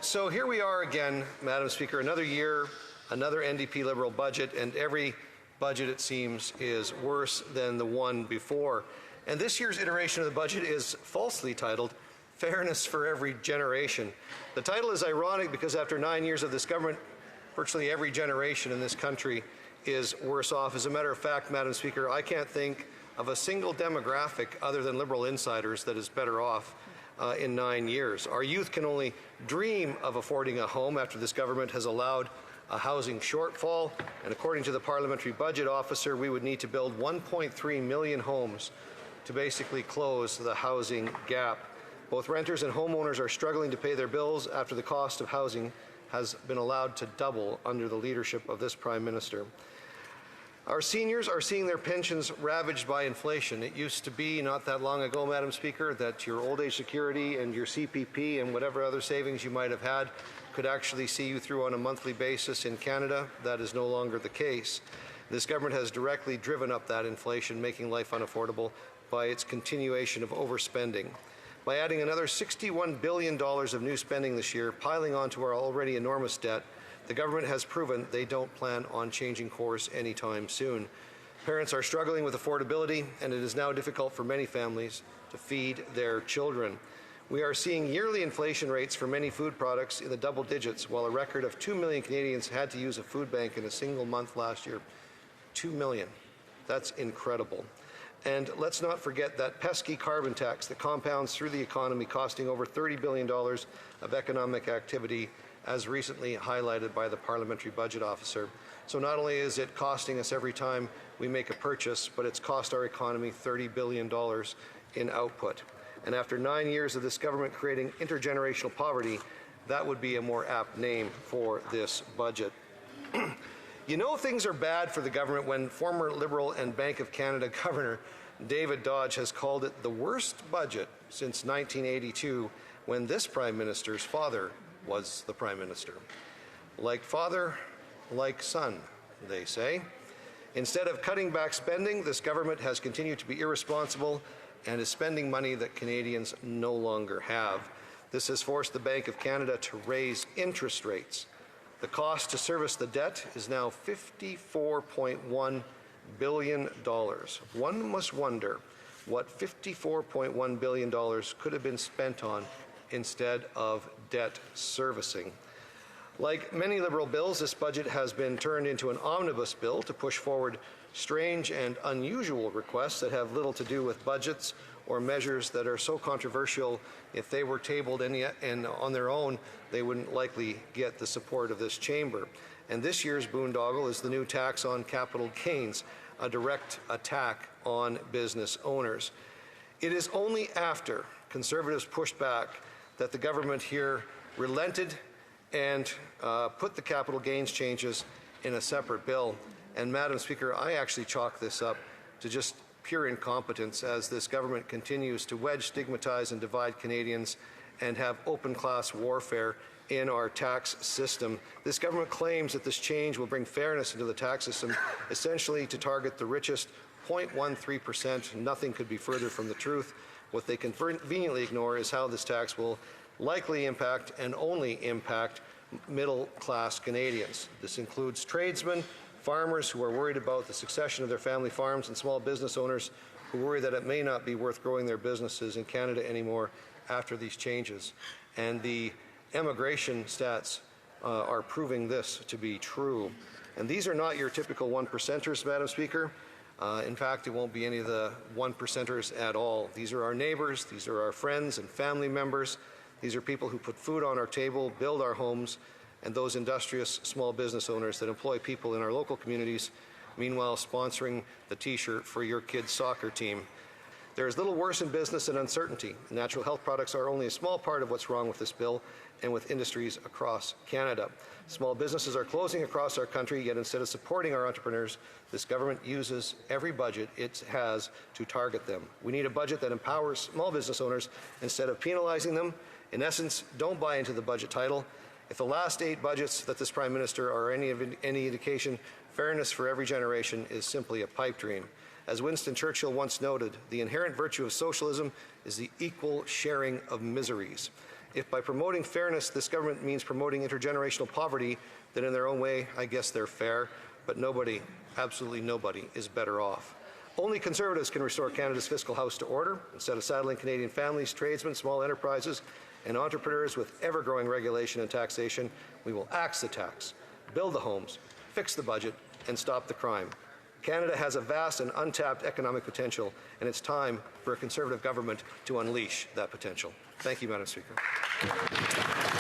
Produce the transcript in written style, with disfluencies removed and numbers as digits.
So here we are again, Madam Speaker, another year, another NDP Liberal budget, and every budget, it seems, is worse than the one before. And this year's iteration of the budget is falsely titled Fairness for Every Generation. The title is ironic because after 9 years of this government, virtually every generation in this country is worse off. As a matter of fact, Madam Speaker, I can't think of a single demographic other than Liberal insiders that is better off in 9 years. Our youth can only dream of affording a home after this government has allowed a housing shortfall, and according to the Parliamentary Budget Officer, we would need to build 1.3 million homes to basically close the housing gap. Both renters and homeowners are struggling to pay their bills after the cost of housing has been allowed to double under the leadership of this Prime Minister. Our seniors are seeing their pensions ravaged by inflation. It used to be not that long ago, Madam Speaker, that your old age security and your CPP and whatever other savings you might have had could actually see you through on a monthly basis in Canada. That is no longer the case. This government has directly driven up that inflation, making life unaffordable by its continuation of overspending. By adding another $61 billion of new spending this year, piling onto our already enormous debt, the government has proven they don't plan on changing course anytime soon. Parents are struggling with affordability, and it is now difficult for many families to feed their children. We are seeing yearly inflation rates for many food products in the double digits, while a record of 2 million Canadians had to use a food bank in a single month last year. 2 million. That's incredible. And let's not forget that pesky carbon tax that compounds through the economy, costing over $30 billion of economic activity, as recently highlighted by the Parliamentary Budget Officer. So not only is it costing us every time we make a purchase, but it's cost our economy $30 billion in output. And after 9 years of this government creating intergenerational poverty, that would be a more apt name for this budget. You know things are bad for the government when former Liberal and Bank of Canada Governor David Dodge has called it the worst budget since 1982, when this Prime Minister's father was the Prime Minister. Like father, like son, they say. Instead of cutting back spending, this government has continued to be irresponsible and is spending money that Canadians no longer have. This has forced the Bank of Canada to raise interest rates. The cost to service the debt is now $54.1 billion. One must wonder what $54.1 billion could have been spent on instead of debt servicing. Like many Liberal bills, this budget has been turned into an omnibus bill to push forward strange and unusual requests that have little to do with budgets or measures that are so controversial, if they were tabled and on their own, they wouldn't likely get the support of this chamber. And this year's boondoggle is the new tax on capital gains, a direct attack on business owners. It is only after Conservatives pushed back that the government here relented and put the capital gains changes in a separate bill. And Madam Speaker, I actually chalk this up to just pure incompetence as this government continues to wedge, stigmatize and divide Canadians and have open class warfare in our tax system. This government claims that this change will bring fairness into the tax system, essentially to target the richest 0.13%. Nothing could be further from the truth. What they conveniently ignore is how this tax will likely impact and only impact middle-class Canadians. This includes tradesmen, farmers who are worried about the succession of their family farms, and small business owners who worry that it may not be worth growing their businesses in Canada anymore after these changes. And the immigration stats are proving this to be true. And these are not your typical one-percenters, Madam Speaker. In fact, it won't be any of the one-percenters at all. These are our neighbours, these are our friends and family members. These are people who put food on our table, build our homes, and those industrious small business owners that employ people in our local communities, meanwhile sponsoring the T-shirt for your kid's soccer team. There is little worse in business than uncertainty. Natural health products are only a small part of what's wrong with this bill and with industries across Canada. Small businesses are closing across our country, yet instead of supporting our entrepreneurs, this government uses every budget it has to target them. We need a budget that empowers small business owners instead of penalizing them. In essence, don't buy into the budget title. If the last 8 budgets that this Prime Minister are any indication, fairness for every generation is simply a pipe dream. As Winston Churchill once noted, the inherent virtue of socialism is the equal sharing of miseries. If by promoting fairness this government means promoting intergenerational poverty, then in their own way, I guess they're fair, but nobody, absolutely nobody, is better off. Only Conservatives can restore Canada's fiscal house to order. Instead of saddling Canadian families, tradesmen, small enterprises, and entrepreneurs with ever-growing regulation and taxation, we will axe the tax, build the homes, fix the budget, and stop the crime. Canada has a vast and untapped economic potential, and it's time for a Conservative government to unleash that potential. Thank you, Madam Speaker.